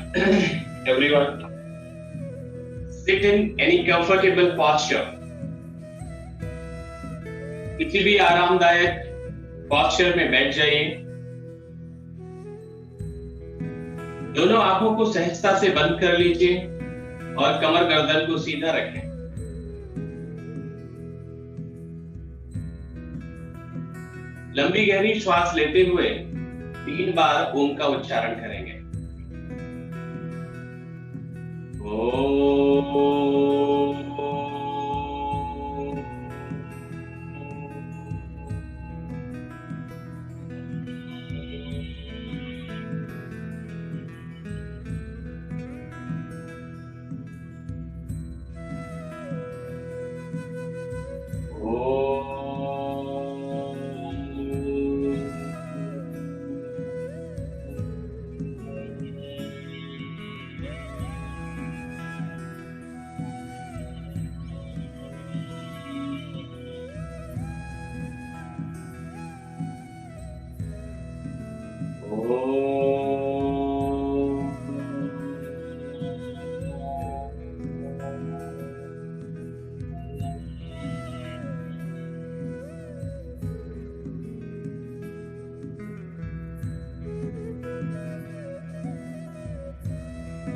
Everyone, sit in any comfortable posture. किसी भी आरामदायक posture में बैठ जाइए। दोनों आंखों को सहजता से बंद कर लीजिए और कमर गर्दन को सीधा रखें। लंबी गहरी श्वास लेते हुए 3 बार ओम का उच्चारण करेंगे।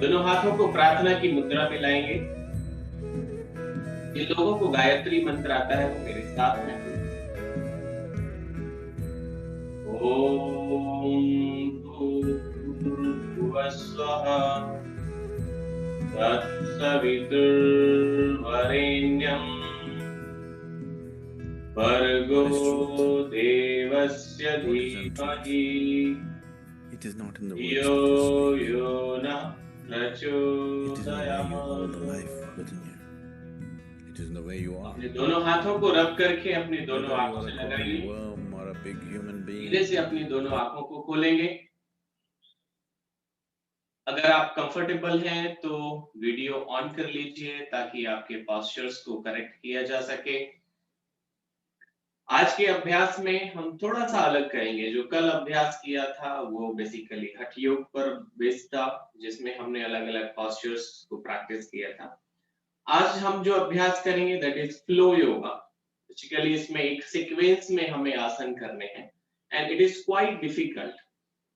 दोनों हाथों को प्रार्थना की मुद्रा में लाएंगे। जिन लोगों को गायत्री मंत्र आता है वो मेरे साथ में ओम भूर्भुवः स्वः तत्सवितुर्वरेण्यं भर्गो देवस्य धीमहि It is not in the धियो words, यो नः it is in the way you प्रचोदयात्। hold the life within you. It is in the way you are. अपने दोनों हाथों को रब करके अपनी दोनों Whether you आंखों are से a लगाइए। crawling worm or a big human धीरे being, से अपनी दोनों आंखों को खोलेंगे। अगर आप कंफर्टेबल हैं तो वीडियो ऑन कर लीजिए ताकि आपके पोस्चर्स को करेक्ट किया जा सके। आज के अभ्यास में हम थोड़ा सा अलग करेंगे। जो कल अभ्यास किया था वो बेसिकली हठ योग पर बेस्ड था, जिसमें हमने अलग-अलग पोस्चर्स को प्रैक्टिस किया था। आज हम जो अभ्यास करेंगे that is flow yoga. Basically इसमें एक सीक्वेंस में हमें आसन करने हैं and it is quite difficult.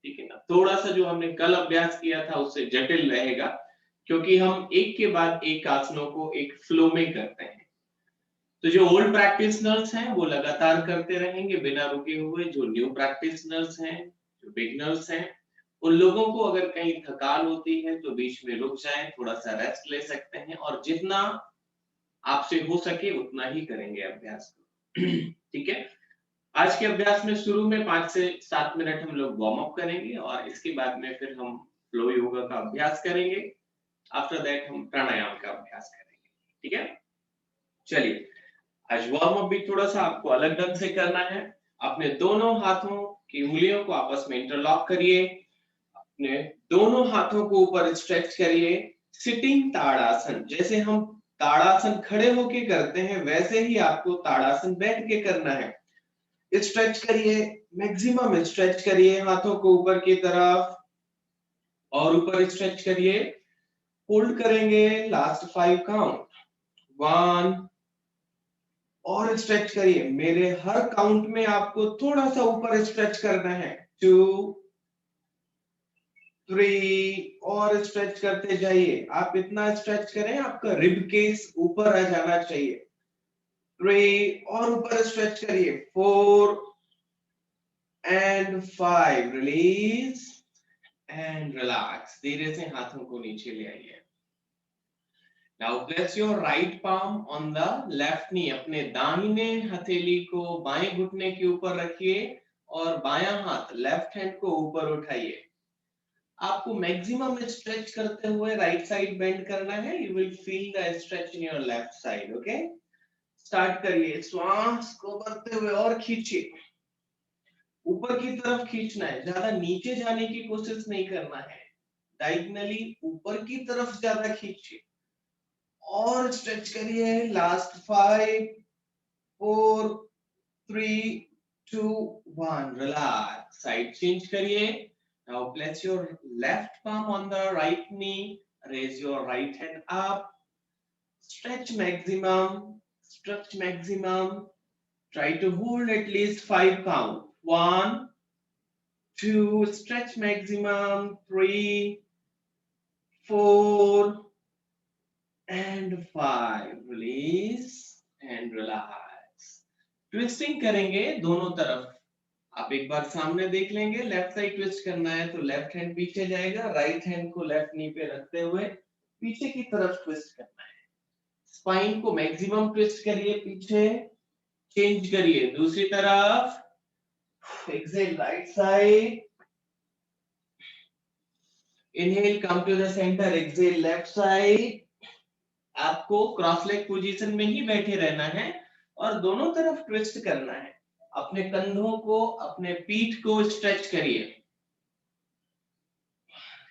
ठीक है ना, थोड़ा सा जो हमने कल अभ्यास किया था उससे जटिल रहेगा, क्योंकि हम एक के बाद एक आसनों को एक फ्लो में करते हैं। तो जो ओल्ड प्रैक्टिशनर्स हैं वो लगातार करते रहेंगे बिना रुके हुए। जो न्यू प्रैक्टिशनर्स हैं, जो बिगिनर्स हैं, उन लोगों को अगर कहीं थकान होती है तो बीच में रुक जाएं, थोड़ा सा रेस्ट ले सकते हैं और जितना आपसे हो सके उतना ही करेंगे अभ्यास को। ठीक है, आज के अभ्यास में शुरू में 5 से 7 मिनट हम लोग वार्म अप करेंगे और इसके बाद में फिर हम फ्लो योगा का अभ्यास करेंगे। आफ्टर दैट हम प्राणायाम का अभ्यास करेंगे। ठीक है, चलिए आज वार्म अप भी थोड़ा सा आपको अलग ढंग से करना है। अपने दोनों हाथों की उंगलियों को आपस में इंटरलॉक करिए, अपने दोनों हाथों को ऊपर स्ट्रेच करिए। सिटिंग ताड़ासन, जैसे हम ताड़ासन खड़े होके करते हैं वैसे ही आपको ताड़ासन बैठ के करना है। स्ट्रेच करिए, मैक्सिमम स्ट्रेच करिए हाथों को ऊपर की तरफ और ऊपर स्ट्रेच करिए। होल्ड करेंगे लास्ट 5 काउंट। 1 और स्ट्रेच करिए। मेरे हर काउंट में आपको थोड़ा सा ऊपर स्ट्रेच करना है। 2 3 और स्ट्रेच करते जाइए। आप इतना स्ट्रेच करें आपका रिब केस ऊपर आ जाना चाहिए। 3 और ऊपर स्ट्रेच करिए। 4 एंड 5 रिलीज एंड रिलैक्स। धीरे से हाथों को नीचे ले आइए। Now place your right palm on the left knee. अपने दाहिने हथेली को बाएं घुटने के ऊपर रखिए और बायां हाथ लेफ्ट हैंड को ऊपर उठाइए। आपको मैक्सिमम स्ट्रेच करते हुए राइट साइड बेंड करना है। You will feel the stretch in your left side. Okay, start करिए। श्वास को भरते हुए और खींचिए, ऊपर की तरफ खींचना है, ज्यादा नीचे जाने की कोशिश नहीं करना है। डायगोनली ऊपर की तरफ ज्यादा खींचिए और स्ट्रेच करिए। Last 5 4 3 2 1 relax. साइड चेंज करिए। Now place your left palm on the right knee, raise your right hand up, stretch maximum, stretch maximum. Try to hold at least 5 count. 1, 2, stretch maximum, 3, 4 and 5. Release and relax. Twisting करेंगे दोनों तरफ। आप एक बार सामने देख लेंगे, left side twist करना है तो लेफ्ट हैंड पीछे जाएगा, राइट हैंड को लेफ्ट नी पे रखते हुए पीछे की तरफ ट्विस्ट करना है। स्पाइन को मैक्सिमम ट्विस्ट करिए, पीछे चेंज करिए दूसरी तरफ। Exhale right side, inhale come to the centre, exhale left side. आपको क्रॉस लेग पोजीशन में ही बैठे रहना है और दोनों तरफ ट्विस्ट करना है। अपने कंधों को, अपने पीठ को स्ट्रेच करिए।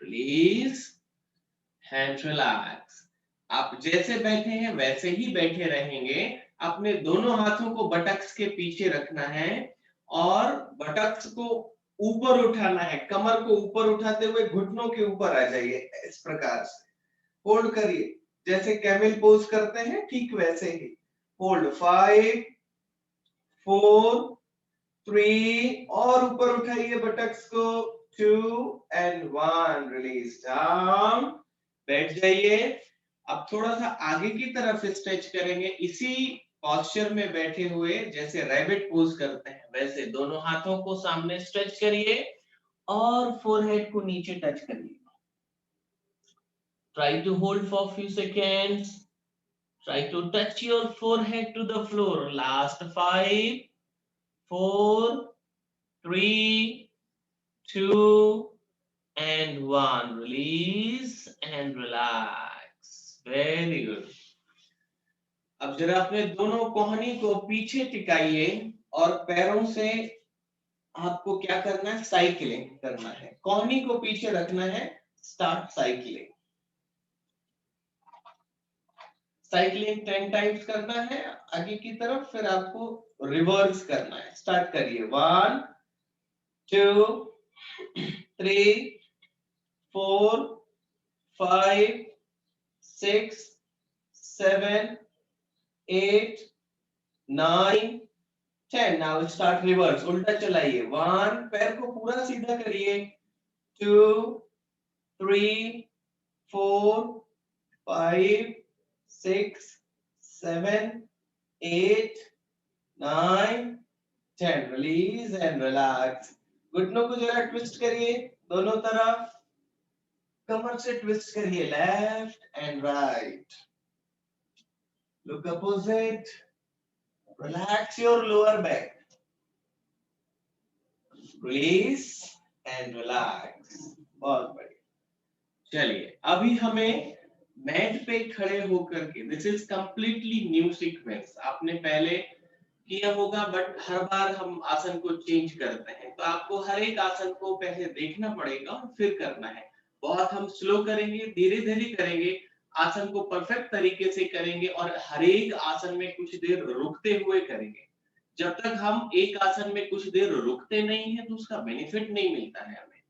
Release hand relax. आप जैसे बैठे हैं वैसे ही बैठे रहेंगे। अपने दोनों हाथों को बटक्स के पीछे रखना है और बटक्स को ऊपर उठाना है। कमर को ऊपर उठाते हुए घुटनों के ऊपर आ जाइए, इस प्रकार से होल्ड करिए। जैसे कैमल पोज करते हैं ठीक वैसे ही होल्ड। 5, 4, 3 और ऊपर उठाइए बटक्स को। 2 and 1 रिलीज डाउन। बैठ जाइए। अब थोड़ा सा आगे की तरफ स्ट्रेच करेंगे, इसी पोस्चर में बैठे हुए जैसे रैबिट पोज करते हैं वैसे दोनों हाथों को सामने स्ट्रेच करिए और फोरहेड को नीचे टच करिए। Try to hold for few seconds. Try to touch your forehead to the floor. Last 5, 4, 3, 2 and 1. Release and relax. Very good. अब जरा अपने दोनों कोहनी को पीछे टिकाइए और पैरों से आपको क्या करना है, साइकिलिंग करना है। कोहनी को पीछे रखना है, स्टार्ट साइकिलिंग। साइकिलिंग 10 टाइम्स करना है आगे की तरफ, फिर आपको रिवर्स करना है। स्टार्ट करिए। 1, 2, 3, 4, 5, 6, 7, 8, 9, 10। नाउ स्टार्ट रिवर्स, उल्टा चलाइए। 1, पैर को पूरा सीधा करिए। 2, 3, 4, 5, 6, 7, 8, 9, 10। Release and relax. घुटनों को जरा ट्विस्ट करिए दोनों तरफ। कमर से ट्विस्ट करिए left and right. Look opposite. Relax your lower back. Release and relax. बहुत बढ़िया। चलिए अभी हमें मैट पे खड़े होकर के, this is completely new sequence. आपने पहले किया होगा बट हर बार हम आसन को चेंज करते हैं, तो आपको हर एक आसन को पहले देखना पड़ेगा और फिर करना है। बहुत हम स्लो करेंगे, धीरे धीरे करेंगे, आसन को परफेक्ट तरीके से करेंगे और हर एक आसन में कुछ देर रुकते हुए करेंगे। जब तक हम एक आसन में कुछ देर रुकते नहीं है तो उसका बेनिफिट नहीं मिलता है हमें।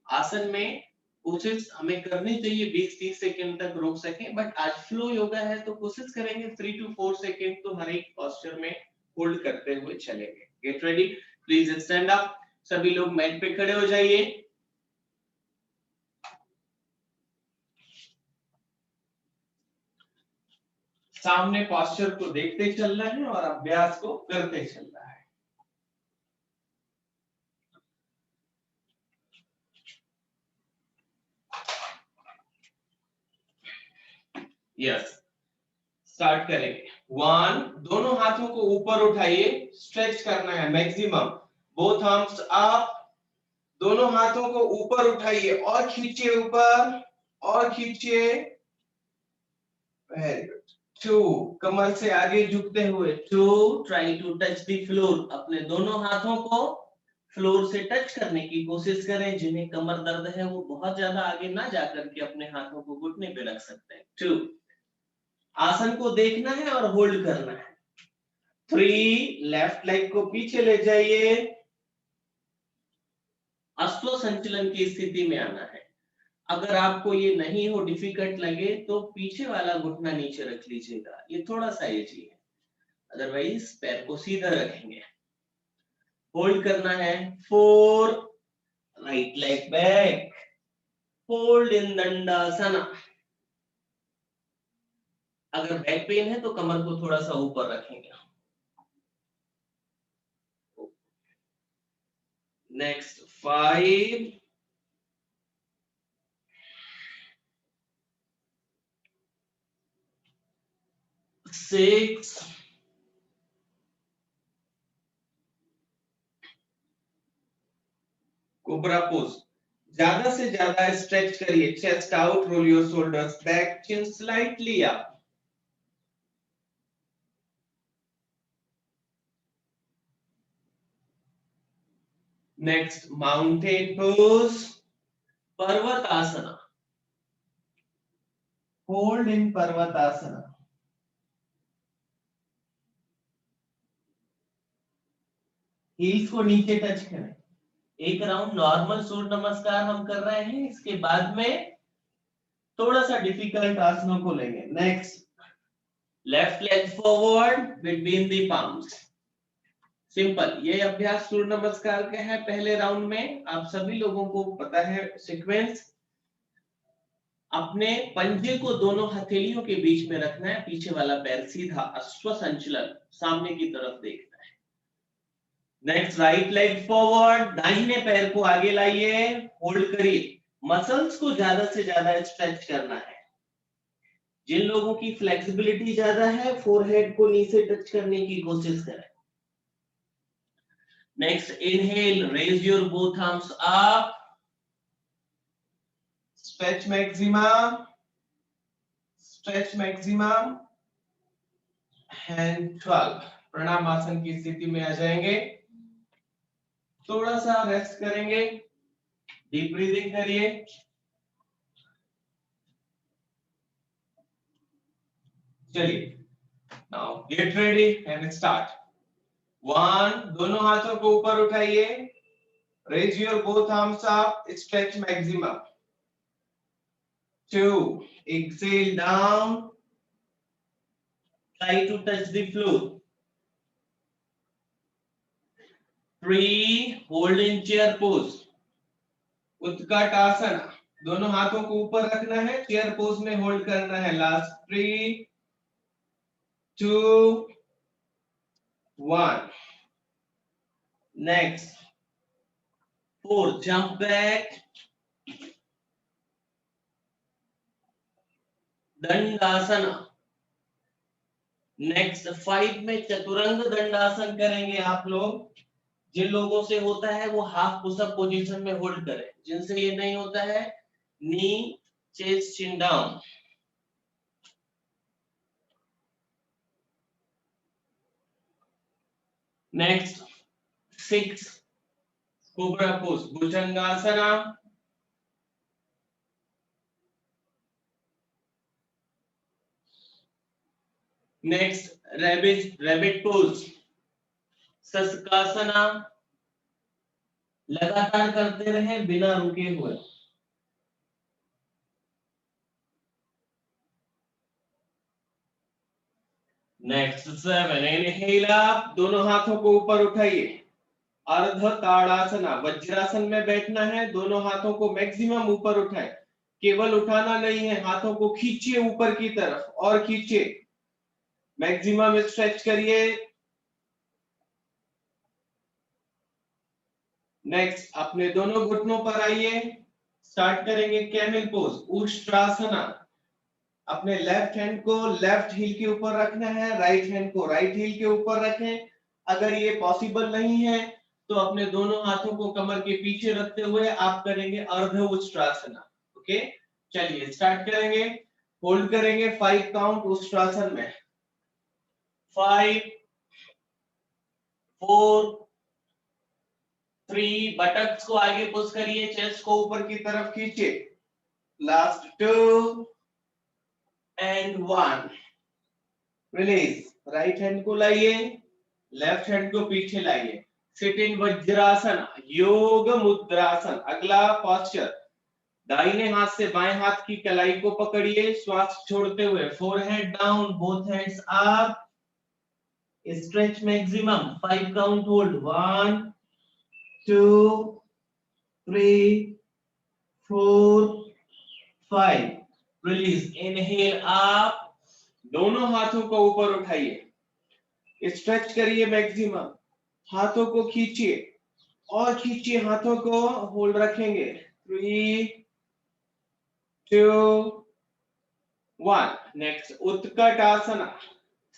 आसन में कोशिश हमें करनी चाहिए 20-30 सेकंड तक रुक सकें, बट आज फ्लो योगा है तो कोशिश करेंगे 3 to 4 सेकंड तो हर एक पोस्चर में होल्ड करते हुए चलेंगे। Get ready, please stand up. सभी लोग मैट पे खड़े हो जाइए। सामने पोस्चर को देखते चलना है और अभ्यास को करते चलना है। यस, स्टार्ट करेंगे। 1, दोनों हाथों को ऊपर उठाइए, स्ट्रेच करना है मैक्सिमम। बोथ आर्म्स अप, दोनों हाथों को ऊपर उठाइए और खींचिए ऊपर और खींचिए। Very good. 2, कमर से आगे झुकते हुए। 2, try to touch the floor. अपने दोनों हाथों को फ्लोर से टच करने की कोशिश करें। जिन्हें कमर दर्द है वो बहुत ज्यादा आगे ना जाकर के अपने हाथों को घुटने पे रख सकते हैं। 2, आसन को देखना है और होल्ड करना है। 3, लेफ्ट लेग को पीछे ले जाइए। अश्व संचलन की स्थिति में आना है। अगर आपको ये नहीं हो, डिफिकल्ट लगे, तो पीछे वाला घुटना नीचे रख लीजिएगा, ये थोड़ा सा इजी है। अदरवाइज पैर को सीधा रखेंगे, होल्ड करना है 4, right leg back, hold in dandasana. अगर बैक पेन है तो कमर को थोड़ा सा ऊपर रखेंगे। Next 5, 6, cobra pose. ज्यादा से ज्यादा स्ट्रेच करिए, chest out, roll your shoulders back, chin slightly up. Next mountain pose, parvatasana, hold in parvatasana. Heels को नीचे टच करें। एक राउंड नॉर्मल सूर्य नमस्कार हम कर रहे हैं, इसके बाद में थोड़ा सा डिफिकल्ट आसनों को लेंगे। Next, left leg forward between the palms. Simple, ये अभ्यास सूर्य नमस्कार का है। पहले राउंड में आप सभी लोगों को पता है सीक्वेंस। अपने पंजे को दोनों हथेलियों के बीच में रखना है, पीछे वाला पैर सीधा, अश्व संचलन, सामने की तरफ देखना है। नेक्स्ट, राइट लेग फॉरवर्ड, दाहिने पैर को आगे लाइए, होल्ड करिए। मसल्स को ज्यादा से ज्यादा स्ट्रेच करना है। जिन लोगों की फ्लेक्सिबिलिटी ज्यादा है, फोरहेड को नी से टच करने की कोशिश करें। Next, inhale, raise your both arms up, stretch maximum, stretch maximum, hand 12। Pranam आसन की स्थिति में आ जाएंगे, थोड़ा सा रेस्ट करेंगे, डीप ब्रीदिंग करिए। चलिए, now get ready and start. 1, दोनों हाथों को ऊपर उठाइए, raise your both arms up, stretch maximum. 2, exhale down, try to touch the floor. 3, hold in chair pose, उत्कट आसन, दोनों हाथों को ऊपर रखना है, चेयर पोज में होल्ड करना है। Last 3, 2, 1। Next 4, jump back, dandasana. Next 5 में चतुरंग दंडासन करेंगे आप लोग। जिन लोगों से होता है वो हाफ पुशअप पोजीशन में होल्ड करें, जिनसे ये नहीं होता है knee, chest, chin down. Next 6, cobra pose, bhujangasana. Next rabbit pose, shashakasana. लगातार करते रहे बिना रुके हुए। नेक्स्ट 7, इनहेल अप, दोनों हाथों को ऊपर उठाइए, अर्ध ताड़ासना, वज्रासन में बैठना है, दोनों हाथों को मैक्सिमम ऊपर उठाएं। केवल उठाना नहीं है, हाथों को खींचिए ऊपर की तरफ और खींचिए, मैक्सिमम स्ट्रेच करिए। नेक्स्ट, अपने दोनों घुटनों पर आइए, स्टार्ट करेंगे कैमल पोज, उष्ट्रासना। अपने लेफ्ट हैंड को लेफ्ट हील के ऊपर रखना है, राइट हैंड को राइट हील के ऊपर रखें। अगर ये पॉसिबल नहीं है तो अपने दोनों हाथों को कमर के पीछे रखते हुए आप करेंगे अर्ध उष्ट्रासना। ओके, चलिए स्टार्ट करेंगे। होल्ड करेंगे 5 काउंट उष्ट्रासन में। 5, 4, 3, बटक्स को आगे पुश करिए, चेस्ट को ऊपर की तरफ खींचिए। Last 2 and 1, release. Right hand को लाइए, लेफ्ट हैंड को पीछे लाइए, सिट इन वज्रासन, योग मुद्रासन। अगला पोस्चर, दाहिने हाथ से बाएं हाथ की कलाई को पकड़िए, श्वास छोड़ते हुए, forehead down, both hands up, stretch maximum, 5 count hold, 1 2 3 4 5, release, inhale up, दोनों हाथों को ऊपर उठाइए, स्ट्रेच करिए मैक्सिमम, हाथों को खींचिए और खींचिए, हाथों को होल्ड रखेंगे, 3 2 1। नेक्स्ट उत्कट आसना,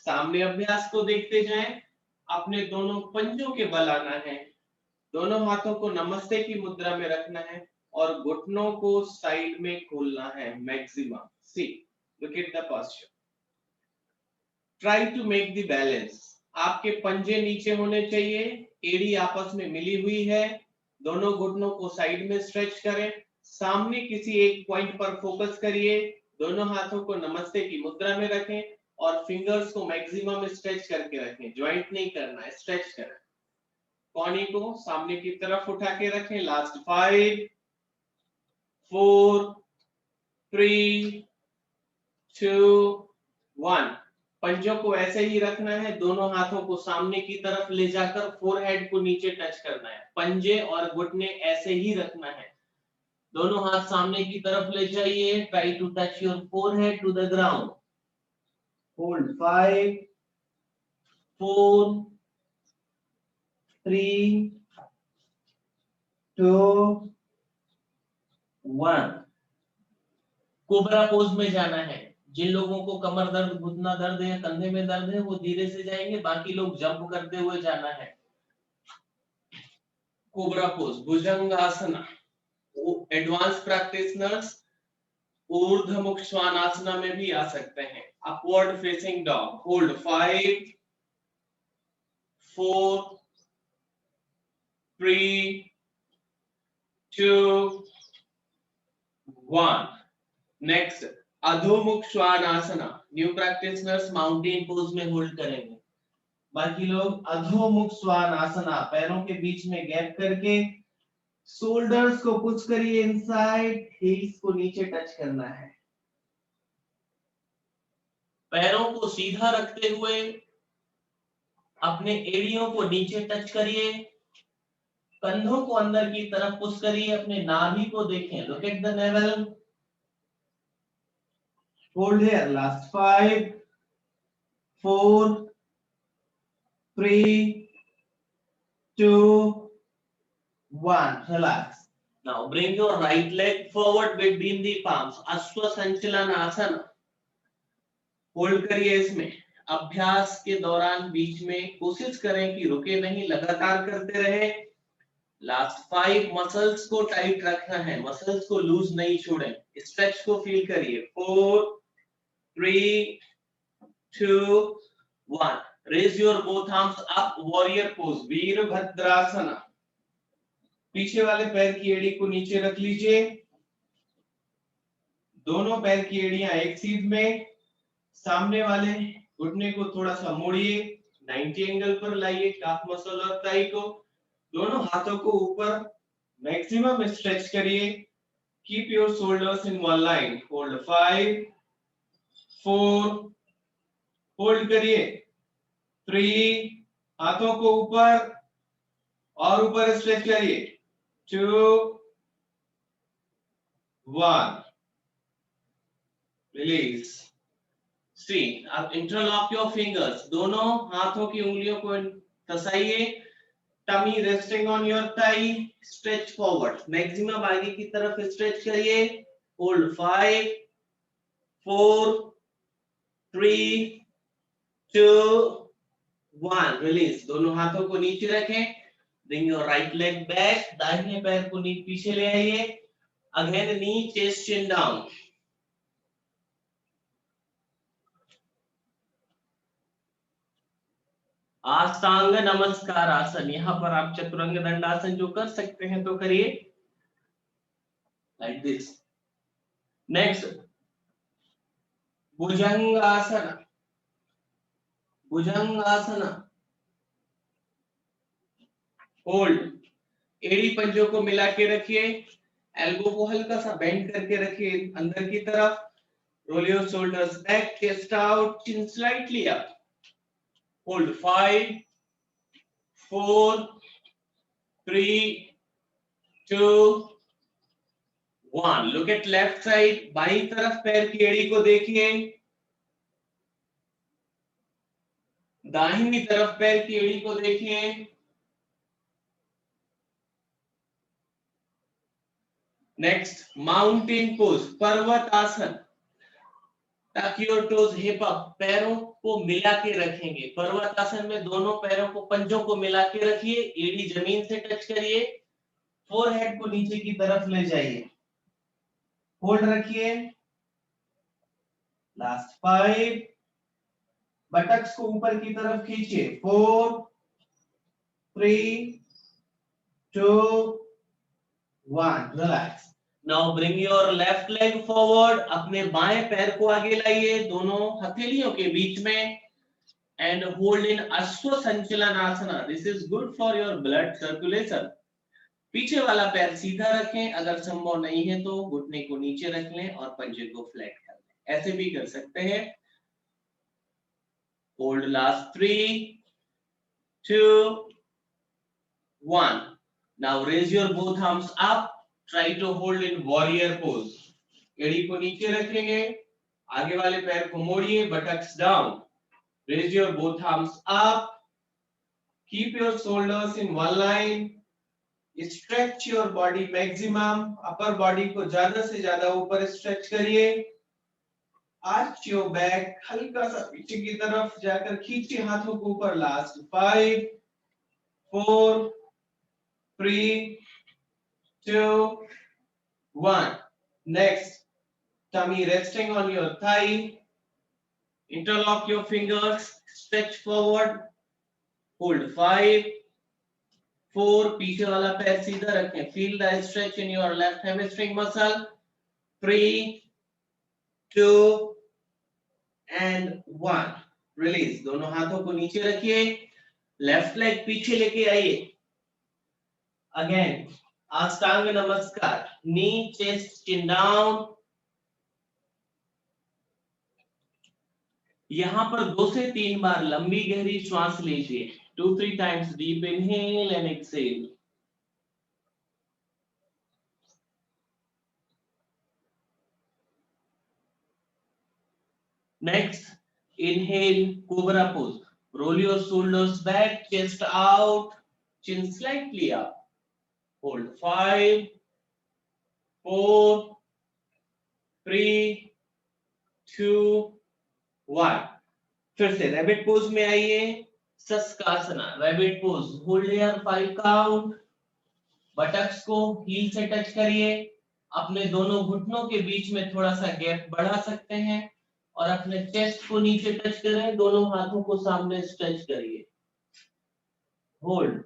सामने अभ्यास को देखते जाएं, अपने दोनों पंजों के बल आना है, दोनों हाथों को नमस्ते की मुद्रा में रखना है और घुटनों को साइड में खोलना है maximum. See, look at the posture, try to make the balance. आपके पंजे नीचे होने चाहिए, एड़ी आपस में मिली हुई है, दोनों घुटनों को साइड में स्ट्रेच करें, सामने किसी एक पॉइंट पर फोकस करिए, दोनों हाथों को नमस्ते की मुद्रा में रखें और फिंगर्स को मैक्सिमम स्ट्रेच करके रखें, ज्वाइंट नहीं करना है, स्ट्रेच करें, कॉनी को सामने की तरफ उठा के रखें। लास्ट 5 4 3 2 1। पंजों को ऐसे ही रखना है, दोनों हाथों को सामने की तरफ ले जाकर फोरहेड को नीचे टच करना है, पंजे और घुटने ऐसे ही रखना है, दोनों हाथ सामने की तरफ ले जाइए, try to touch your forehead to the ground, hold, 5 4 3 2 1। Cobra pose में जाना है, जिन लोगों को कमर दर्द, घुटना दर्द है, कंधे में दर्द है, वो धीरे से जाएंगे, बाकी लोग जंप करते हुए जाना है। Cobra pose, bhujangasana, advance practitioners ऊर्ध्वमुख श्वानासना में भी आ सकते हैं। Upward facing dog, hold, 5 4 3 2 1। Next adhomukha shvanasana, new practitioners mountain pose में होल्ड करेंगे, बाकी लोग अधोमुख श्वानासना, पैरों के बीच में गैप करके शोल्डर्स को पुश करिए इनसाइड, हील्स को नीचे टच करना है, पैरों को सीधा रखते हुए अपने एड़ियों को नीचे टच करिए, कंधों को अंदर की तरफ पुश करिए, अपने नाभि को देखें, look at the naval, hold here, last 5 4 3 2 1, relax. Now bring your right leg forward between the palms, अश्व संचलन आसन, होल्ड करिए इसमें, अभ्यास के दौरान बीच में कोशिश करें कि रुके नहीं, लगातार करते रहे। लास्ट 5, मसल्स को टाइट रखना है, मसल्स को लूज नहीं छोड़ें, स्ट्रेच को फील करिए, 4 3 2 1। Raise your both arms up, warrior pose, virabhadrasana, पीछे वाले पैर की एड़ी को नीचे रख लीजिए, दोनों पैर की एड़ियां एक सीध में, सामने वाले घुटने को थोड़ा सा मोड़िए, 90 एंगल पर लाइए काफ मसल और थाई को, दोनों हाथों को ऊपर मैक्सिमम स्ट्रेच करिए, keep your shoulders in one line, hold, 5 4, hold करिए, 3, हाथों को ऊपर और ऊपर स्ट्रेच करिए, 2 1, रिलीज। See, अब इंटरलॉक योर फिंगर्स, दोनों हाथों की उंगलियों को फंसाइए, tummy resting on your thigh, stretch forward, maximum आगे की तरफ स्ट्रेच करिए, होल्ड, 5 4 3 2 1, रिलीज, दोनों हाथों को नीचे रखें, bring your right leg back, दाहिने पैर को पीछे ले आइए, अगेन नी, चेस्ट, चिन डाउन, अष्टांग नमस्कार आसन, यहाँ पर आप चतुरंग दंडासन जो कर सकते हैं तो करिए, like this. Next bhujangasana, bhujangasana, hold, एड़ी पंजों को मिला के रखिए, एल्बो को हल्का सा बेंड करके रखिए अंदर की तरफ, roll your shoulders back, chest out, chin slightly up, hold 5 4 3 2 1, look at left side, बाईं तरफ पैर की एड़ी को देखिए, दाहिनी तरफ पैर की एड़ी को देखिए, नेक्स्ट माउंटेन पोज, पर्वत आसन, टक योर टोज हिप अप, पैरों को मिला के रखेंगे, पर्वत आसन में दोनों पैरों को पंजों को मिला के रखिए, एड़ी जमीन से टच करिए, फोरहेड को नीचे की तरफ ले जाइए, होल्ड रखिए, लास्ट 5, बटक्स को ऊपर की तरफ खींचिए, 4 3 2 1, relax. Now bring your left leg forward, अपने बाएं पैर को आगे लाइए दोनों हथेलियों के बीच में, and hold in ashwa sanchalan asana, this is good for your blood circulation. पीछे वाला पैर सीधा रखें, अगर संभव नहीं है तो घुटने को नीचे रख लें और पंजे को फ्लैट कर लें, ऐसे भी कर सकते हैं। Hold last 3 2 1, now raise your both arms up, try to hold in warrior pose, एड़ी को नीचे रखेंगे, आगे वाले पैर को मोड़िए, buttocks down, raise your both arms up, keep your shoulders in one line, stretch your body maximum, upper body को ज्यादा से ज्यादा ऊपर स्ट्रेच करिए, आर्च योर बैक, हल्का सा पीछे की तरफ जाकर खींचिए हाथों को ऊपर, last 5 4 3 2 1, next tummy resting on your thigh, interlock your fingers, stretch forward, hold 5 4, पीछे वाला पैर सीधा रखें, feel the stretch in your left hamstring muscle, 3 2 and 1, release, दोनों हाथों को नीचे रखिए, लेफ्ट लेग पीछे लेके आइए, अगेन अष्टांग नमस्कार, नी चेस्ट चिन डाउन, यहां पर 2 से 3 बार लंबी गहरी श्वास लीजिए, 2-3 times deep inhale and exhale, next inhale cobra pose, roll your shoulders back, chest out, chin slightly up, hold 5 4 3 2 1, फिर से रैबिट पोज में आइए, shashakasana, rabbit pose, hold here 5 count, buttocks को हील से टच करिए, अपने दोनों घुटनों के बीच में थोड़ा सा गैप बढ़ा सकते हैं और अपने चेस्ट को नीचे टच करें, दोनों हाथों को सामने स्ट्रेच करिए, hold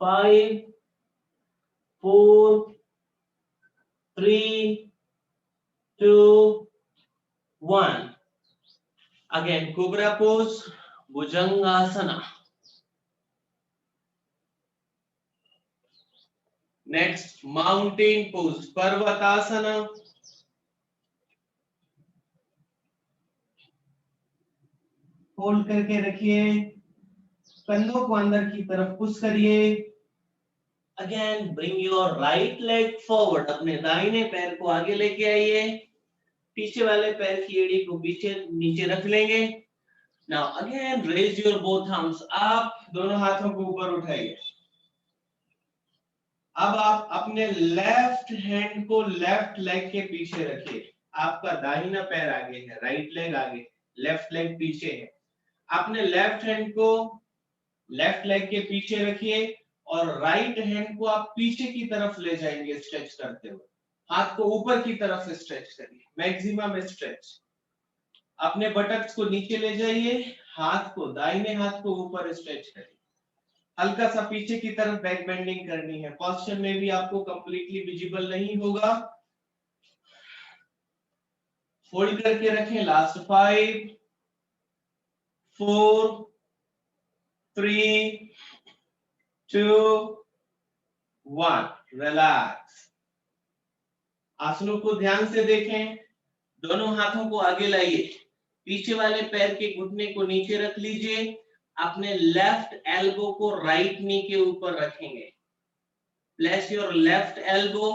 5 4 3 2 1, again cobra pose, bhujangasana, next mountain pose, parvatasana, hold करके रखिए, कंधों को अंदर की तरफ पुश करिए, again bring your right leg forward, अपने दाहिने पैर को आगे लेके आइए, पीछे वाले पैर की एड़ी को पीछे नीचे रख लेंगे, now again raise your both arms up, दोनों हाथों को ऊपर उठाइए, अब आप अपने लेफ्ट हैंड को लेफ्ट लेग के पीछे रखिए, आपका दाहिना पैर आगे है, राइट लेग आगे, लेफ्ट लेग पीछे है, अपने लेफ्ट हैंड को लेफ्ट लेग के पीछे रखिए और राइट हैंड को आप पीछे की तरफ ले जाएंगे स्ट्रेच करते हुए, हाथ को ऊपर की तरफ स्ट्रेच करिए, मैक्सिमम स्ट्रेच, अपने बटक्स को नीचे ले जाइए, हाथ को दाहिने हाथ को ऊपर स्ट्रेच करिए, हल्का सा पीछे की तरफ बैक बेंडिंग करनी है, पोस्चर में भी आपको कंप्लीटली विजिबल नहीं होगा, फोल्ड करके रखें, लास्ट 5 4 3 2 1 रिलैक्स। आसनों को ध्यान से देखें। दोनों हाथों को आगे लाइए, पीछे वाले पैर के घुटने को नीचे रख लीजिए, अपने लेफ्ट एल्बो को राइट नी के ऊपर रखेंगे। Place your left elbow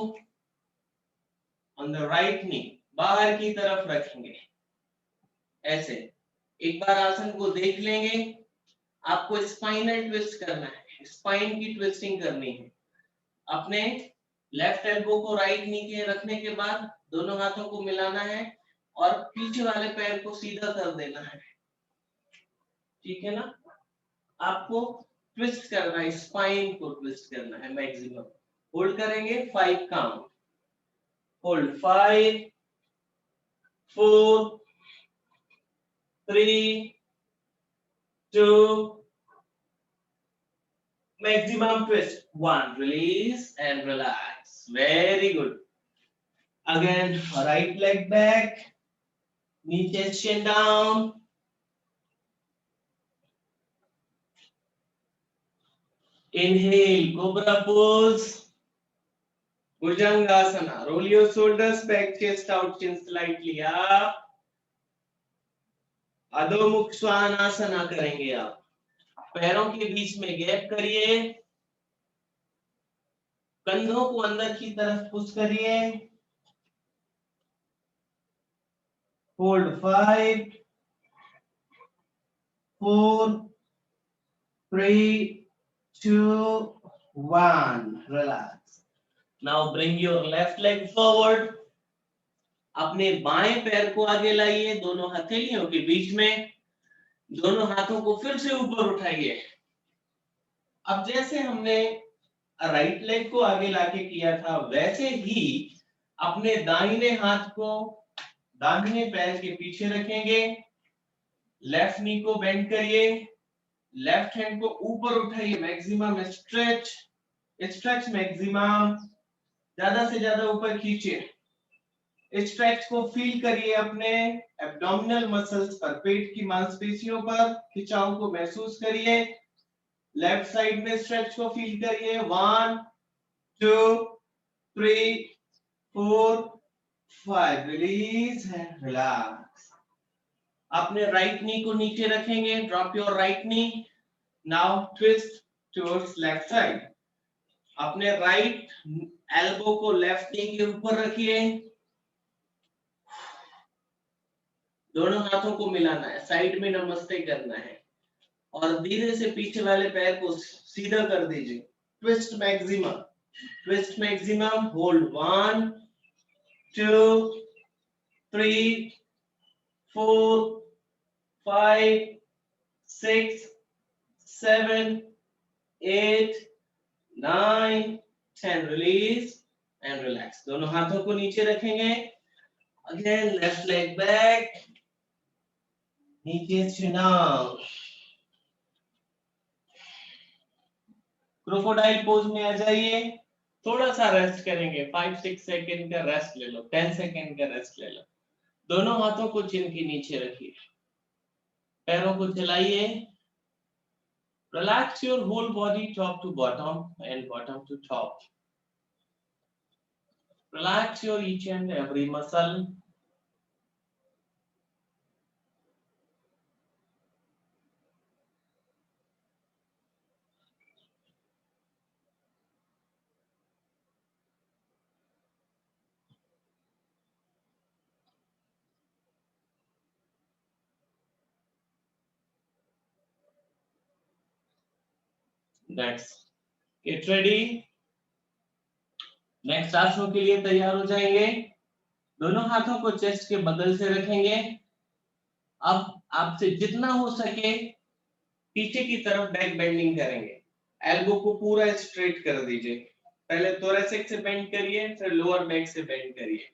on the right knee, बाहर की तरफ रखेंगे ऐसे। एक बार आसन को देख लेंगे। आपको स्पाइनल ट्विस्ट करना है, स्पाइन की ट्विस्टिंग करनी है। अपने लेफ्ट एल्बो को राइट नी के रखने के बाद दोनों हाथों को मिलाना है और पीछे वाले पैर को सीधा कर देना है, ठीक है ना। आपको ट्विस्ट करना है, स्पाइन को ट्विस्ट करना है मैक्सिमम। होल्ड करेंगे 5 count. Hold 5 4 3 2 maximum twist 1 release and relax, very good। again right leg back, knee chest chin down, inhale cobra pose, bhujangasana, roll your shoulders back, chest out, chin slightly up, अधोमुख श्वानासना करेंगे आप। पैरों के बीच में gap करिए, कंधों को अंदर की तरफ पुश करिए। Hold 5 4 3 2 1 relax. Now bring your left leg forward. अपने बाएं पैर को आगे लाइए, दोनों हथेलियों के बीच में। दोनों हाथों को फिर से ऊपर उठाइए। अब जैसे हमने राइट लेग को आगे लाके किया था, वैसे ही अपने दाहिने हाथ को दाहिने पैर के पीछे रखेंगे। लेफ्ट नी को बेंड करिए, लेफ्ट हैंड को ऊपर उठाइए, मैक्सिमम स्ट्रेच, स्ट्रेच मैक्सिमम, ज्यादा से ज्यादा ऊपर खींचिए। स्ट्रेच को फील करिए अपने एब्डोमिनल मसल्स पर, पेट की मांसपेशियों पर खिंचाव को महसूस करिए। लेफ्ट साइड में स्ट्रेच को फील करिए। 1 2 3 4 5 रिलीज एंड रिलैक्स। अपने राइट नी को नीचे रखेंगे, drop your right knee. Now twist towards left side. अपने राइट एल्बो को लेफ्ट नी के ऊपर रखिए, दोनों हाथों को मिलाना है, साइड में नमस्ते करना है और धीरे से पीछे वाले पैर को सीधा कर दीजिए। Twist maximum, twist maximum. Hold 1 2 3 4 5 6 7 8 9 10 release and relax. दोनों हाथों को नीचे रखेंगे। अगेन लेफ्ट लेग बैक, नीचे चुनाव, क्रोकोडाइल पोज में आ जाइए। थोड़ा सा रेस्ट करेंगे, 5-6 सेकंड का रेस्ट ले लो, 10 सेकंड का रेस्ट ले लो। दोनों हाथों को चिन के नीचे रखिए, पैरों को चलाइए। Relax your whole body, top to bottom and bottom to top. Relax your each and every muscle. Next, get ready. Next आसनों के लिए तैयार हो जाएंगे। दोनों हाथों को चेस्ट के बगल से रखेंगे। अब आपसे जितना हो सके पीछे की तरफ बैक बेंडिंग करेंगे। एल्बो को पूरा स्ट्रेट कर दीजिए। पहले थोरैसिक से बेंड करिए, फिर लोअर बैक से बेंड करिए।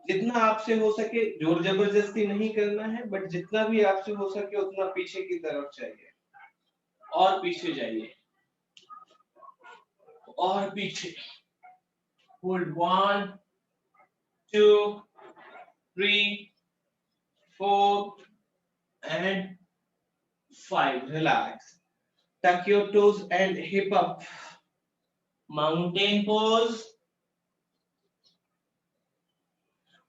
जितना आपसे हो सके, जोर जबरदस्ती नहीं करना है, बट जितना भी आपसे हो सके उतना पीछे की तरफ चाहिए। और पीछे जाइए और पीछे। Hold 1 2 3 4 and 5 relax. Tuck your toes and hip up. Mountain pose.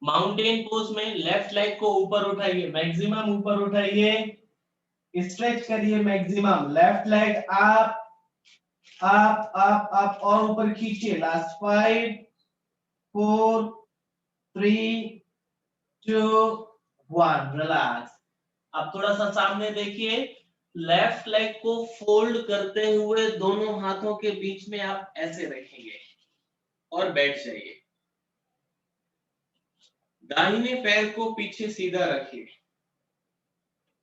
Mountain pose में लेफ्ट लेग को ऊपर उठाइए, मैक्सिमम ऊपर उठाइए, स्ट्रेच करिए maximum, left leg up up up up और ऊपर खींचिए। Last 5 4 3 2 1 relax. अब थोड़ा सा सामने देखिए, लेफ्ट लेग को फोल्ड करते हुए दोनों हाथों के बीच में आप ऐसे रखेंगे और बैठ जाइए। दाहिने पैर को पीछे सीधा रखिए,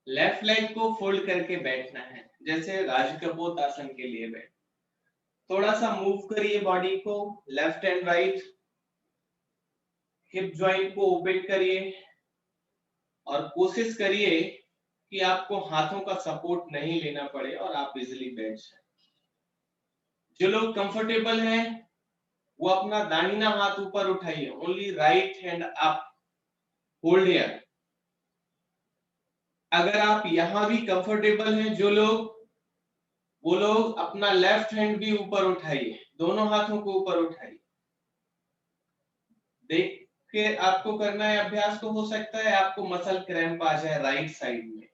लेफ्ट लेग को फोल्ड करके बैठना है, जैसे राजकपोत आसन के लिए बैठ। थोड़ा सा मूव करिए बॉडी को, left and right, hip joint को ओपन करिए और कोशिश करिए कि आपको हाथों का सपोर्ट नहीं लेना पड़े और आप इजीली बैठ जाए। जो लोग कंफर्टेबल हैं वो अपना दाहिना हाथ ऊपर उठाइए, only right hand up, hold here. अगर आप यहां भी कंफर्टेबल हैं जो लोग, वो लोग अपना लेफ्ट हैंड भी ऊपर उठाइए, दोनों हाथों को ऊपर उठाइए। देख के आपको करना है अभ्यास, को हो सकता है आपको मसल क्रैम्प आ जाए राइट साइड में,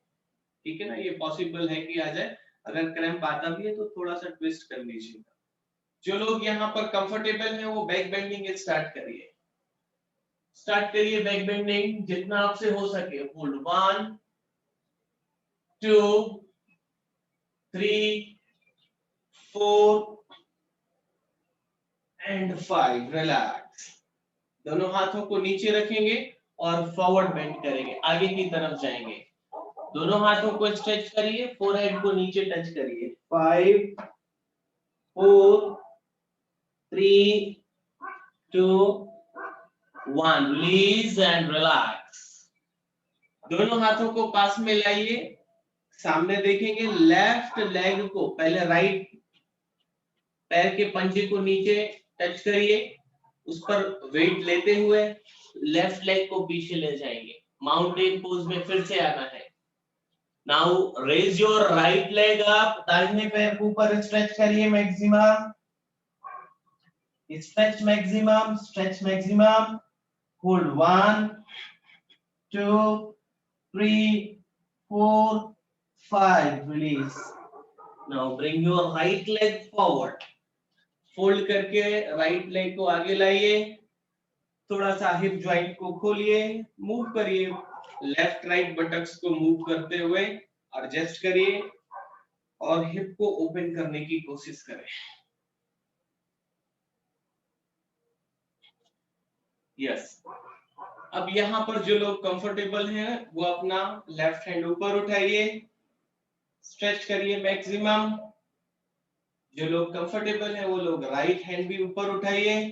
ठीक है ना, ये पॉसिबल है कि आ जाए। अगर क्रैम्प आता भी है तो थोड़ा सा ट्विस्ट कर लीजिएगा। जो लोग यहाँ पर कंफर्टेबल हैं वो बैक बेंडिंग स्टार्ट करिए, बैक बेंडिंग जितना आपसे हो सके। Hold 1 2 3 4 and 5 relax. दोनों हाथों को नीचे रखेंगे और फॉरवर्ड बेंड करेंगे, आगे की तरफ जाएंगे। दोनों हाथों को स्ट्रेच करिए, फोरहेड को नीचे टच करिए। 5 4 3 2 1 रिलीज एंड रिलैक्स। दोनों हाथों को पास में लाइए, सामने देखेंगे। लेफ्ट लेग को पहले राइट पैर के पंजे को नीचे टच करिए, उस पर वेट लेते हुए लेफ्ट लेग को पीछे ले जाएंगे। माउंटेन पोज में फिर से आना है। Now raise your right leg up, दाहिने पैर को ऊपर स्ट्रेच करिए maximum, stretch maximum, stretch maximum. Hold 1 2 3 4 5 release. Now bring your right leg forward, fold करके राइट लेग को आगे लाइए, थोड़ा सा हिप जॉइंट को खोलिए, मूव करिए, लेफ्ट राइट बटक्स को मूव करते हुए एडजस्ट करिए और हिप को ओपन करने की कोशिश करें। यस। अब यहाँ पर जो लोग कंफर्टेबल हैं वो अपना लेफ्ट हैंड ऊपर उठाइए, स्ट्रेच करिए मैक्सिमम। जो लोग कंफर्टेबल हैं वो लोग राइट हैंड भी ऊपर उठाइए,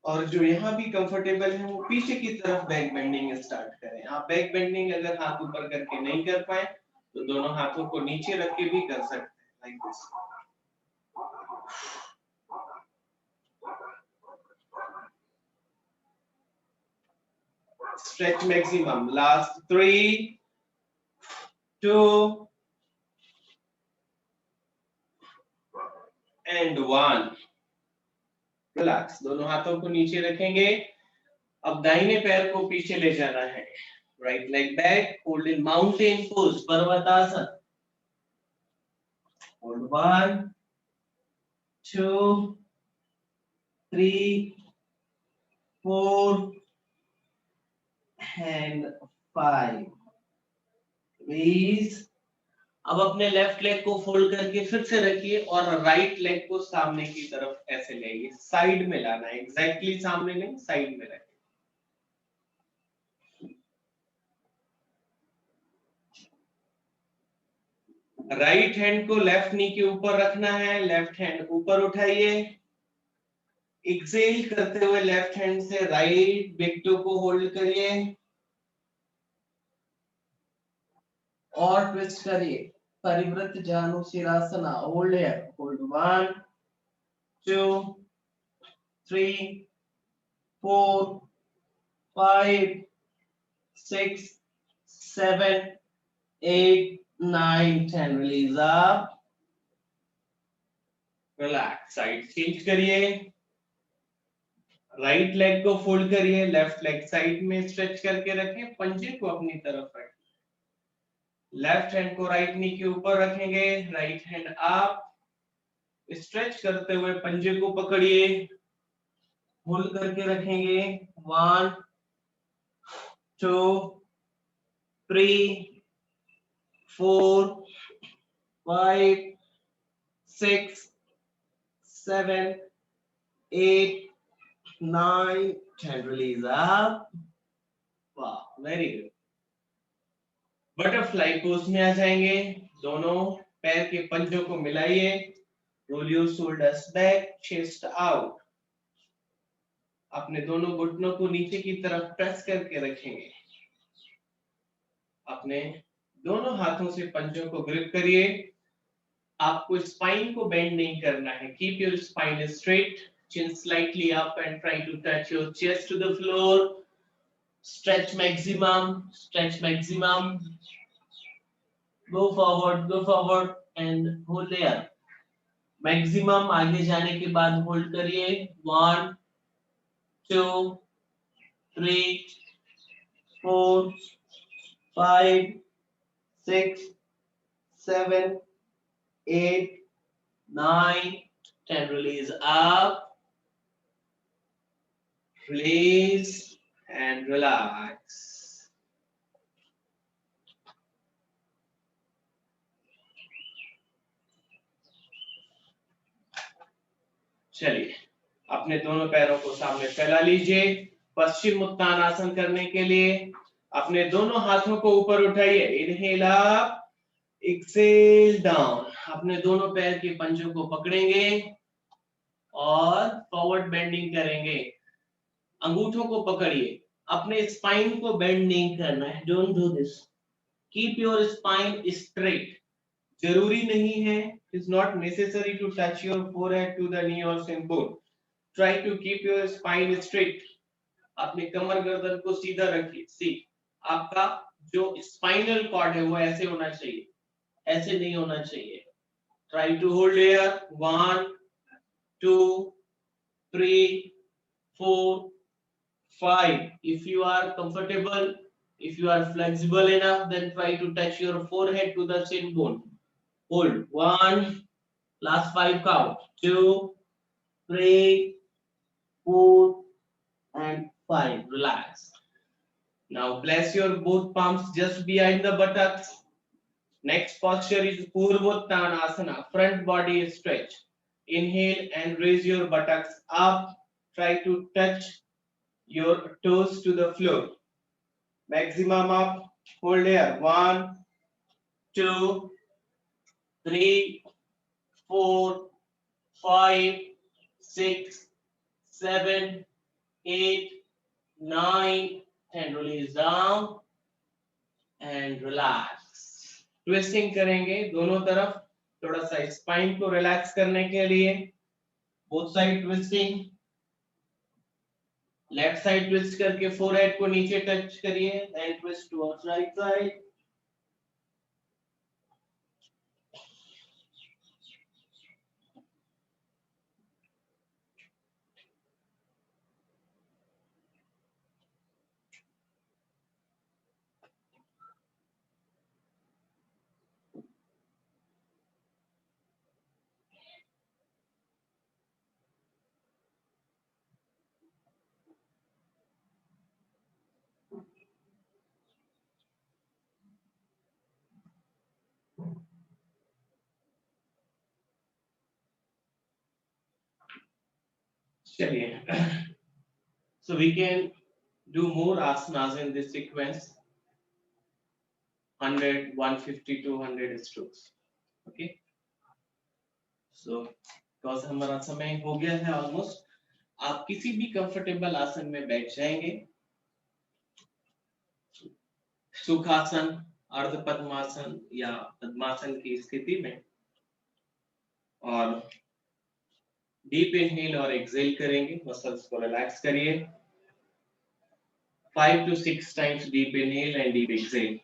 और जो यहाँ भी कंफर्टेबल है वो पीछे की तरफ बैक बेंडिंग स्टार्ट करें। आप बैक बेंडिंग अगर हाथ ऊपर करके नहीं कर पाए तो दोनों हाथों को नीचे रख के भी कर सकते हैं, like this. Stretch maximum, last 3 2 and 1 relax. दोनों हाथों को नीचे रखेंगे। अब दाहिने पैर को पीछे ले जाना है, right leg back, hold in mountain pose, parvatasan. Hold 1 2 3 4 and 5 please. अब अपने लेफ्ट लेग को फोल्ड करके फिर से रखिए और राइट लेग को सामने की तरफ ऐसे लेंगे, साइड में लाना है, एग्जैक्टली सामने नहीं, साइड में रखें। राइट हैंड को लेफ्ट नी के ऊपर रखना है, लेफ्ट हैंड ऊपर उठाइए, एक्सेल करते हुए लेफ्ट हैंड से राइट बिग टो को होल्ड करिए और ट्विस्ट करिए, परिवृत जानुशिरासना, hold here. Hold 1 2 3 4 5 6 7 8 9, 10, release up, relax, side change करिए, राइट लेग को फोल्ड करिए, लेफ्ट लेग साइड में स्ट्रेच करके रखें, पंजे को अपनी तरफ रखें, लेफ्ट हैंड को राइट नी के ऊपर रखेंगे, राइट हैंड अप, स्ट्रेच करते हुए पंजे को पकड़िए, होल्ड करके रखेंगे, 1 2 3 4 5 6 7 8 9 10, release up, वाह वेरी गुड, बटरफ्लाई पोज में आ जाएंगे, दोनों पैर के पंजों को मिलाइए, roll your shoulders back, chest out, अपने दोनों घुटनों को नीचे की तरफ प्रेस करके रखेंगे, अपने दोनों हाथों से पंजों को ग्रिप करिए, आपको स्पाइन को बेंड नहीं करना है, keep your spine straight, chin slightly up and try to touch your chest to the floor, stretch maximum, go forward and hold there, maximum आगे जाने के बाद होल्ड करिए, 1 2 3 4 5 6 7 8 9 10, release up, release and relax. चलिए अपने दोनों पैरों को सामने फैला लीजिए, पश्चिम उत्तानासन करने के लिए अपने दोनों हाथों को ऊपर उठाइए, इनहेल अप, एक्सेल डाउन, अपने दोनों पैर के पंजों को पकड़ेंगे और फॉरवर्ड बेंडिंग करेंगे, अंगूठों को पकड़िए, अपने स्पाइन को बेंड नहीं करना है, don't do this, keep your spine straight, जरूरी नहीं है, it's not necessary to touch your forehead to the knee और shin bone, try to keep your spine straight, अपने कमर गर्दन को सीधा रखिए, सी आपका जो स्पाइनल कॉर्ड है वो ऐसे होना चाहिए, ऐसे नहीं होना चाहिए, try to hold here, 1 2 3 4 5, if you are comfortable, if you are flexible enough, then try to touch your forehead to the shin bone, hold, 1, last 5 count, 2 3 4 and 5, relax, now place your both palms just behind the buttocks, next posture is Purvottanasana, front body stretch, inhale and raise your buttocks up, try to touch your toes to the floor, maximum up, hold here, 1 2 3 4 5 6 7 8 9 10, release down and relax, twisting करेंगे दोनों तरफ, थोड़ा सा spine को relax करने के लिए, both side twisting, left side twist करके फोरहेड को नीचे टच करिए, and twist towards right side, चलिए, so we can do more asanas in this sequence, 100 150 200 strokes, okay, so because हमारा समय हो गया है ऑलमोस्ट, आप किसी भी कंफर्टेबल आसन में बैठ जाएंगे, सुखासन, अर्ध पद्मासन या पद्मासन की स्थिति में, और डीप इनहेल और एक्सहेल करेंगे, मसल्स को रिलैक्स करिए, 5 to 6 times deep inhale and deep exhale,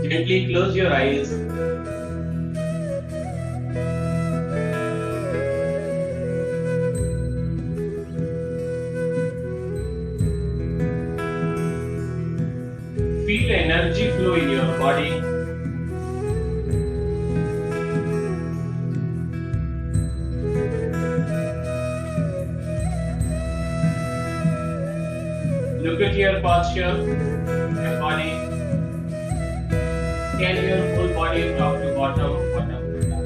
Gently close your eyes. Feel energy flow in your body. Look at your posture, your body. Scan your whole body top to bottom, bottom to top.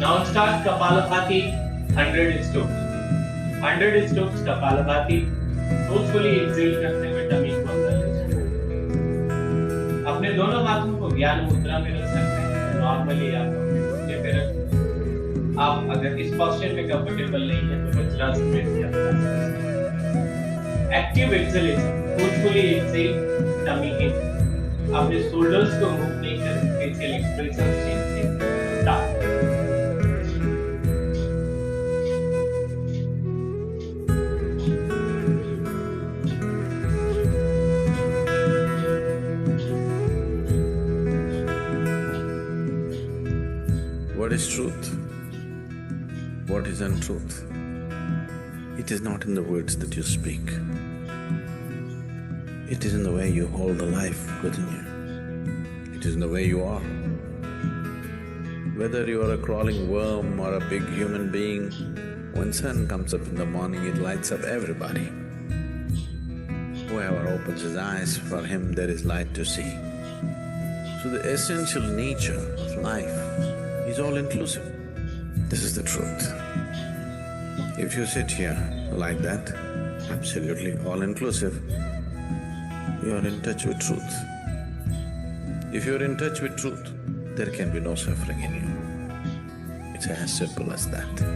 Now start Kapalabhati 100 strokes. 100 strokes Kapalabhati. Forcefully exhale करते हुए tummy को अंदर ले जाना। अपने दोनों हाथों को ज्ञान मुद्रा में रख सकते हैं। नॉर्मली आप अपने घुटने पे रखें। आप अगर इस पोस्चर में कंफर्टेबल नहीं है तो वज्रासन में भी आप कर सकते हैं। Active exhalation. Forcefully exhale tummy in. अपने shoulders को मूव नहीं करें। facial expression change करें। Start. What is truth? What is untruth? It is not in the words that you speak. It is in the way you hold the life within you. It is in the way you are. Whether you are a crawling worm or a big human being, when sun comes up in the morning, it lights up everybody. Whoever opens his eyes, for him there is light to see. So the essential nature of life is all-inclusive. This is the truth. If you sit here like that, absolutely all-inclusive, you are in touch with truth. If you are in touch with truth, there can be no suffering in you. It's as simple as that.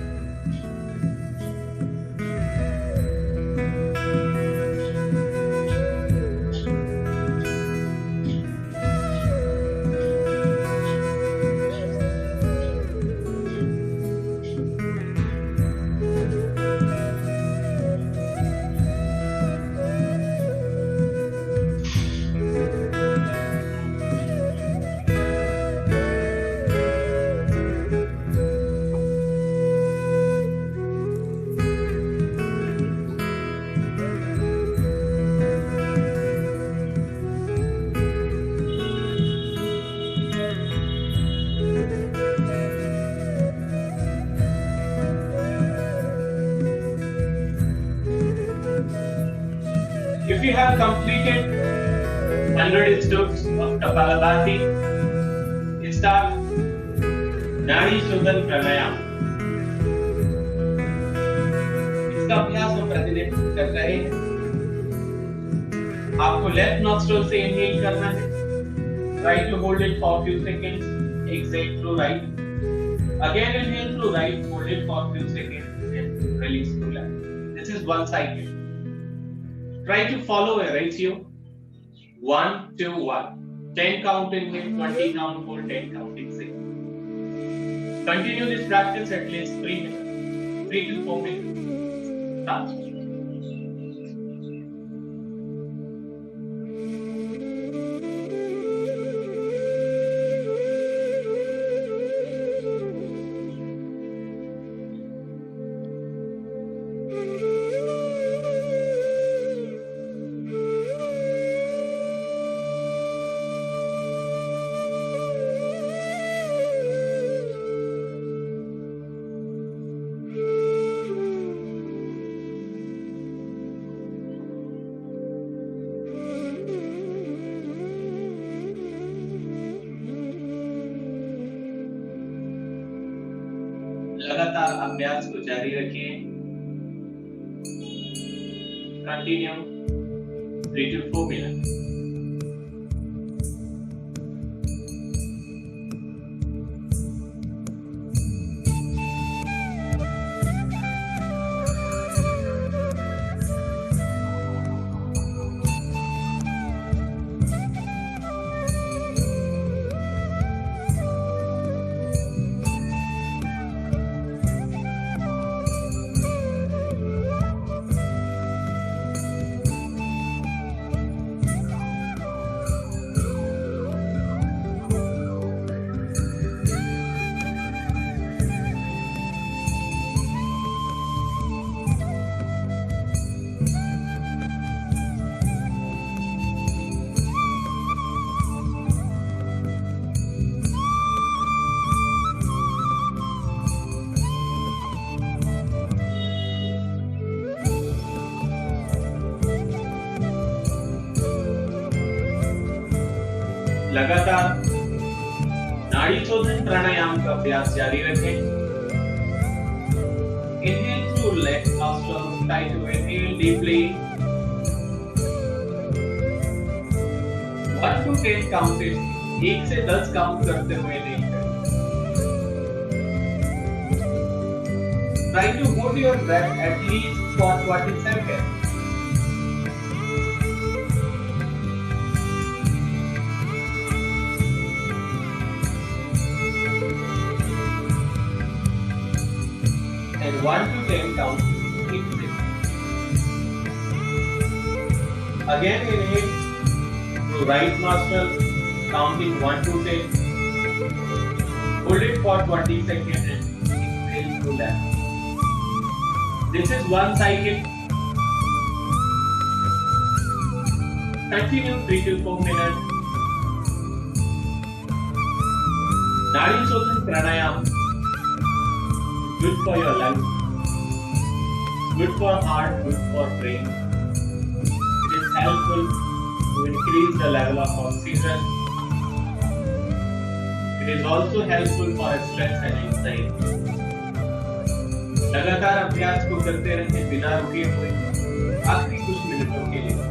If you have completed 100 strokes of Kapalabhati, start नाड़ी शोधन प्राणायाम। इसका अभ्यास हम प्रतिदिन कर रहे हैं। आपको लेफ्ट नॉस्ट्रल से इनहेल करना है। Try to hold it for few seconds. Exhale through right. Again inhale through right. Hold it for few seconds and release through left. This is one cycle. Try to follow a ratio 1 to 1. 10 count inhale, 20 count hold, 10 count exhale. Continue this practice at least 3 minutes, 3 to 4 minutes. Start. लगातार अभ्यास को जारी रखिए। Continue 3 to 4 minutes. लगातार नाड़ी शोधन प्राणायाम का अभ्यास जारी रखें। Inhale through left nostril, try to inhale deeply. 1 to 10 count it. 1 से 10 काउंट करते हुए नहीं करें। Try to hold your breath at least for 20 seconds. And 1 to 10 count, keep it. Again inhale through right nostril, counting 1 to 10. Hold it for 20 seconds and exhale through left. This is one cycle. Continue 3 to 4 minutes. Nadi Shodhan Pranayam. Good for your lungs, good for heart, good for brain. It is helpful to increase the level of oxygen. It is also helpful for stress and anxiety. लगातार अभ्यास को करते रहें बिना रुके हुए आखिरी कुछ मिनटों के लिए।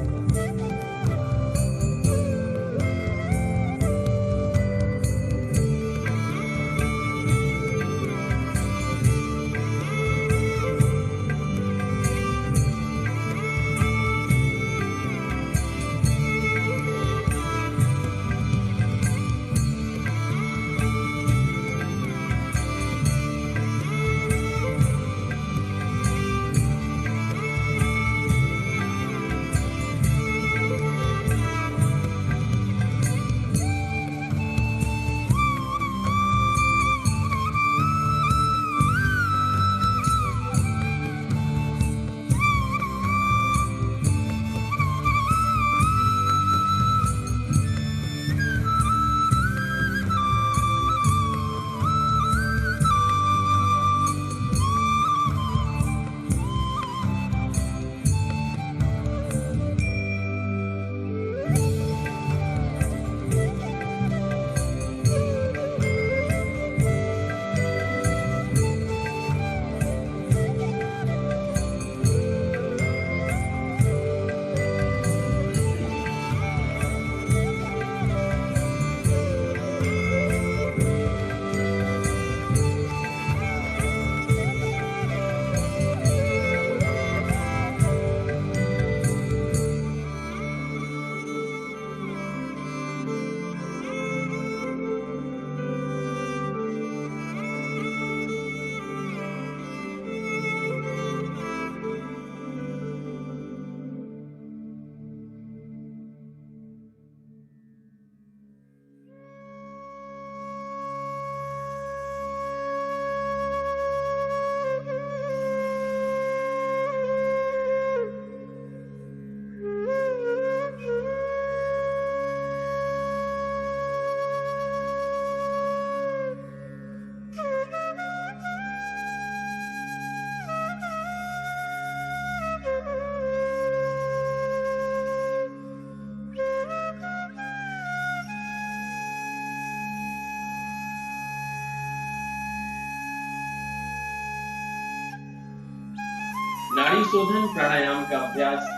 नाड़ी शोधन प्राणायाम का अभ्यास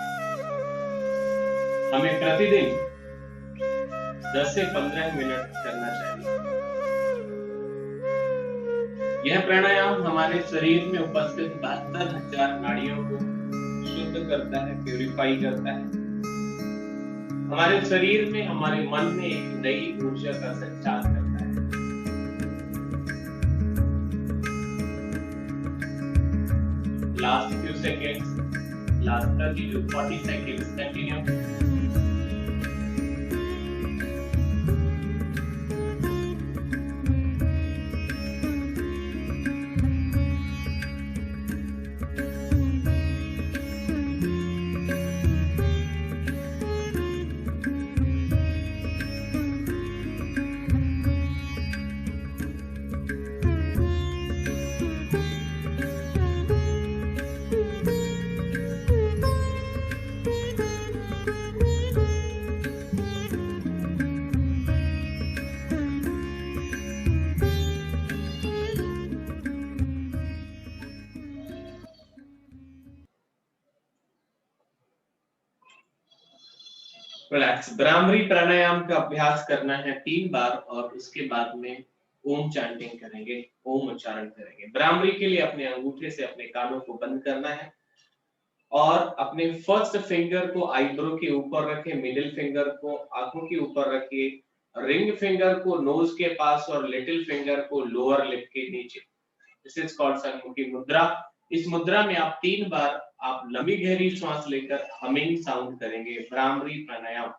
हमें प्रतिदिन 10 से 15 मिनट करना चाहिए। यह प्राणायाम हमारे शरीर में उपस्थित 72,000 नाड़ियों को शुद्ध करता है, प्यूरिफाई करता है। हमारे शरीर में, हमारे मन में एक नई ऊर्जा का संचार करता है। Last few seconds, last 30 to 40 seconds, continue. Relax. ब्राह्मरी प्राणायाम का अभ्यास करना है 3 बार और उसके बाद में ओम चैंटिंग करेंगे, ओम उच्चारण करेंगे। ब्राह्मरी के लिए अपने अंगूठे से अपने कानों को बंद करना है और अपने फर्स्ट फिंगर को आईब्रो के ऊपर रखें, मिडिल फिंगर को आंखों के ऊपर रखिए, रिंग फिंगर को नोज के पास और लिटिल फिंगर को लोअर लिप के नीचे। दिस इज कॉल्ड सन्मुखी मुद्रा। इस मुद्रा में आप 3 बार आप लंबी गहरी श्वास लेकर हमिंग साउंड करेंगे। ब्राह्मरी प्राणायाम।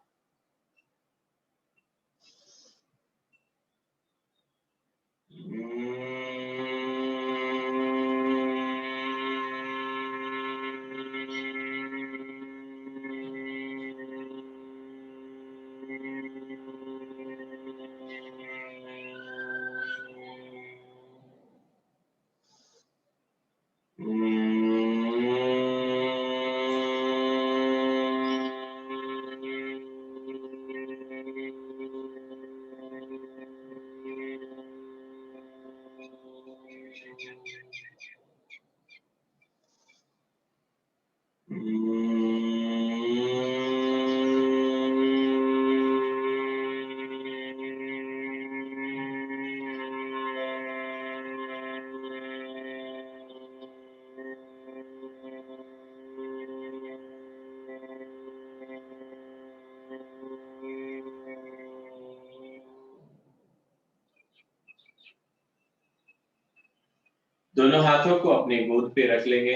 दोनों हाथों को अपने गोद पे रख लेंगे,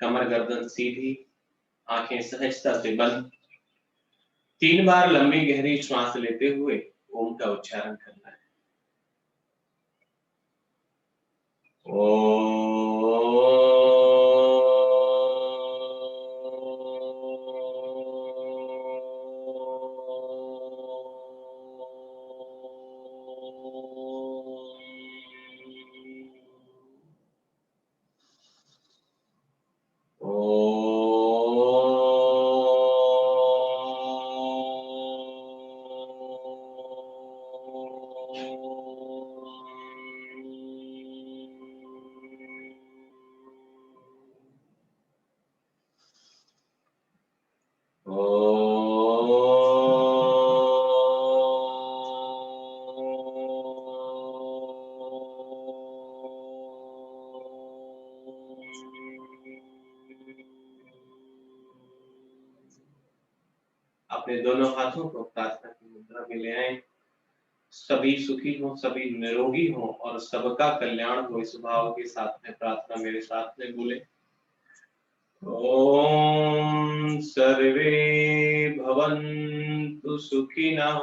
कमर गर्दन सीधी, आंखें सहजता से बंद। 3 बार लंबी गहरी श्वास लेते हुए ओम का उच्चारण करना है। ओम। अपने दोनों हाथों को प्रार्थना की मुद्रा में ले आए। सभी सुखी हो, सभी निरोगी हो और सबका कल्याण हो, इस भाव के साथ में प्रार्थना मेरे साथ में बोले। ओम सर्वे भवन्तु सुखिनः,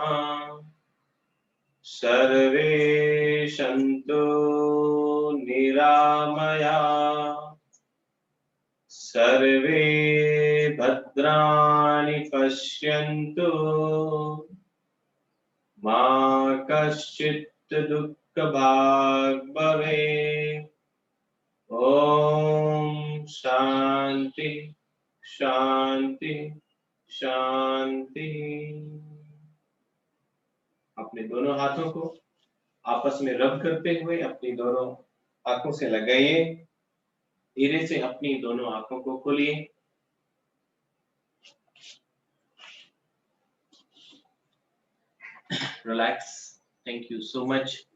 सर्वे सन्तु निरामया, सर्वे भद्राणि पश्यन्तु, मा कश्चित् दुःखभाग् भवेत्। ओम शांति शांति शांति। अपने दोनों हाथों को आपस में रब करते हुए अपनी दोनों आंखों से लगाइए। धीरे से अपनी दोनों आंखों को खोलिए। Relax. Thank you so much.